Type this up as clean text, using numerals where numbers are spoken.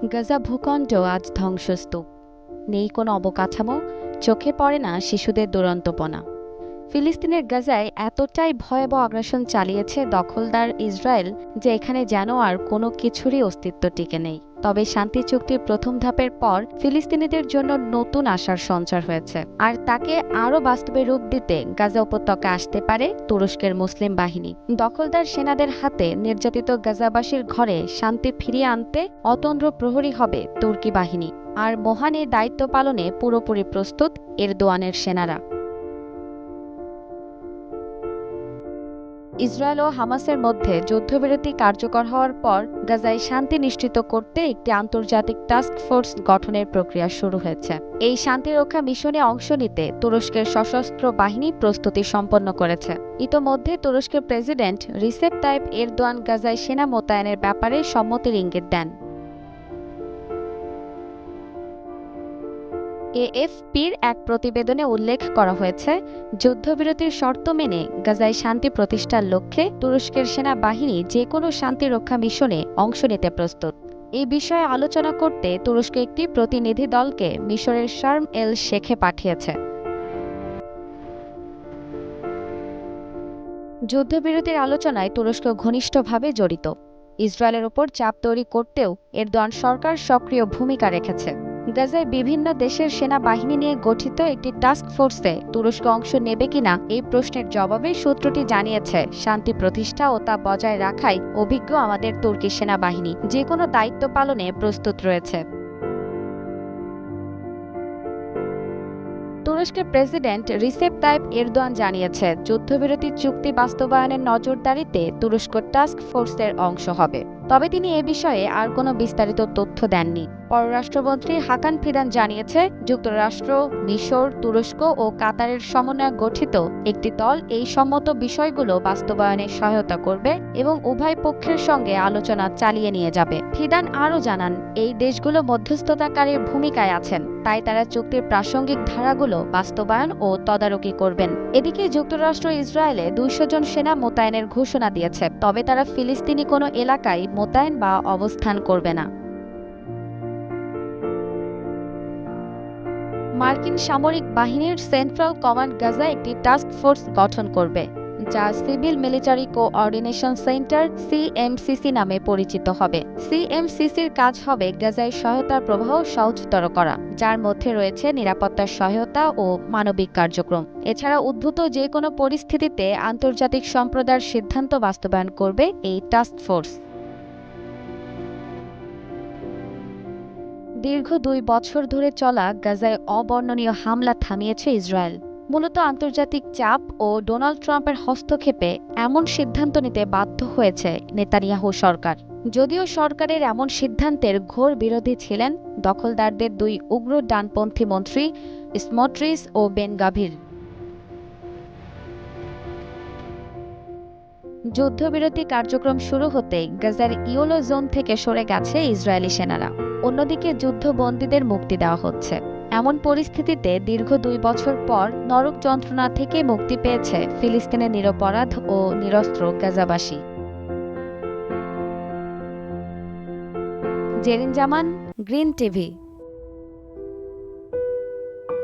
গাজা ভূখণ্ড আজ ধ্বংসস্তূপ। নেই কোনো অবকাঠামো, চোখে পড়ে না শিশুদের দুরন্তপনা। ফিলিস্তিনের গাজায় এতটাই ভয়াবহ আগ্রাসন চালিয়েছে দখলদার ইসরায়েল যে এখানে যেন আর কোনো কিছুরই অস্তিত্ব টিকে নেই। তবে শান্তি চুক্তির প্রথম ধাপের পর ফিলিস্তিনিদের জন্য নতুন আশার সঞ্চার হয়েছে, আর তাকে আরও বাস্তবে রূপ দিতে গাজা উপত্যকা আসতে পারে তুরস্কের মুসলিম বাহিনী। দখলদার সেনাদের হাতে নির্যাতিত গাজাবাসীর ঘরে শান্তি ফিরিয়ে আনতে অতন্দ্র প্রহরী হবে তুর্কি বাহিনী, আর মহান এই দায়িত্ব পালনে পুরোপুরি প্রস্তুত এরদোয়ানের সেনারা। ইসরায়েল ও হামাসের মধ্যে যুদ্ধবিরতি কার্যকর হওয়ার পর গাজায় শান্তি নিশ্চিত করতে একটি আন্তর্জাতিক টাস্ক ফোর্স গঠনের প্রক্রিয়া শুরু হয়েছে। এই শান্তিরক্ষা মিশনে অংশ নিতে তুরস্কের সশস্ত্র বাহিনী প্রস্তুতি সম্পন্ন করেছে। ইতোমধ্যে তুরস্কের প্রেসিডেন্ট রিসেপ তাইপ এরদোয়ান গাজায় সেনা মোতায়েনের ব্যাপারে সম্মতির ইঙ্গিত দেন। এএফপির এক প্রতিবেদনে উল্লেখ করা হয়েছে, যুদ্ধবিরতির শর্ত মেনে গাজায় শান্তি প্রতিষ্ঠার লক্ষ্যে তুরস্কের সেনাবাহিনী যে কোনো শান্তিরক্ষা মিশনে অংশ নিতে প্রস্তুত। এই বিষয়ে আলোচনা করতে তুরস্ক একটি প্রতিনিধি দলকে মিশরের শার্ম এল শেখে পাঠিয়েছে। যুদ্ধবিরতির আলোচনায় তুরস্ক ঘনিষ্ঠভাবে জড়িত। ইসরায়েলের ওপর চাপ তৈরি করতেও এরদোয়ান সরকার সক্রিয় ভূমিকা রেখেছে। গাজায় বিভিন্ন দেশের সেনাবাহিনী নিয়ে গঠিত একটি টাস্ক ফোর্সে তুরস্ক অংশ নেবে কিনা এই প্রশ্নের জবাবে সূত্রটি জানিয়েছে, শান্তি প্রতিষ্ঠা ও তা বজায় রাখায় অভিজ্ঞ আমাদের তুর্কি সেনাবাহিনী যে কোনো দায়িত্ব পালনে প্রস্তুত রয়েছে। তুরস্কের প্রেসিডেন্ট রিসেপ তাইপ এরদোয়ান জানিয়েছে, যুদ্ধবিরতি চুক্তি বাস্তবায়নের নজরদারিতে তুরস্ক টাস্ক ফোর্সের অংশ হবে। তবে তিনি এ বিষয়ে আর কোনো বিস্তারিত তথ্য দেননি। পররাষ্ট্রমন্ত্রী হাকান ফিদান জানিয়েছে, যুক্তরাষ্ট্র, মিশর, তুরস্ক ও কাতারের সমন্বয়ে গঠিত একটি দল এই সম্মত বিষয়গুলো বাস্তবায়নে সহায়তা করবে এবং উভয় পক্ষের সঙ্গে আলোচনা চালিয়ে নিয়ে যাবে। ফিদান আরও জানান, এই দেশগুলো মধ্যস্থতাকারীর ভূমিকায় আছেন, তাই তারা চুক্তির প্রাসঙ্গিক ধারাগুলো বাস্তবায়ন ও তদারকি করবেন। এদিকে যুক্তরাষ্ট্র ইসরায়েলে ২০০ জন সেনা মোতায়েনের ঘোষণা দিয়েছে, তবে তারা ফিলিস্তিনি কোনো এলাকায় মোতায়েন বা অবস্থান করবে না। মার্কিন সামরিক বাহিনীর সেন্ট্রাল কমান্ড গাজায় একটি টাস্ক ফোর্স গঠন করবে, যা সিভিল মিলিটারি কোঅর্ডিনেশন সেন্টার সিএমসিসি নামে পরিচিত হবে। সিএমসিসির কাজ হবে গাজায় সহায়তার প্রবাহ সহজতর করা, যার মধ্যে রয়েছে নিরাপত্তার সহায়তা ও মানবিক কার্যক্রম। এছাড়া উদ্ভূত যে কোনো পরিস্থিতিতে আন্তর্জাতিক সম্প্রদায়ের সিদ্ধান্ত বাস্তবায়ন করবে এই টাস্ক ফোর্স। দীর্ঘ ২ বছর ধরে চলা গাজায় অবর্ণনীয় হামলা থামিয়েছে ইসরায়েল। মূলত আন্তর্জাতিক চাপ ও ডোনাল্ড ট্রাম্পের হস্তক্ষেপে এমন সিদ্ধান্ত নিতে বাধ্য হয়েছে নেতানিয়াহু সরকার। যদিও সরকারের এমন সিদ্ধান্তের ঘোর বিরোধী ছিলেন দখলদারদের ২ উগ্র ডানপন্থী মন্ত্রী স্মোট্রিচ ও বেন গাভির। যুদ্ধবিরতি কার্যক্রম শুরু হতেই গাজার ইয়েলো জোন থেকে সরে গেছে ইসরায়েলি সেনারা। অন্যদিকে যুদ্ধবন্দীদের মুক্তি দেওয়া হচ্ছে। এমন পরিস্থিতিতে দীর্ঘ ২ বছর পর নরক যন্ত্রণা থেকে মুক্তি পেয়েছে ফিলিস্তিনের নিরপরাধ ও নিরস্ত্র গাজাবাসী। জেরিন জামান, গ্রিন টিভি।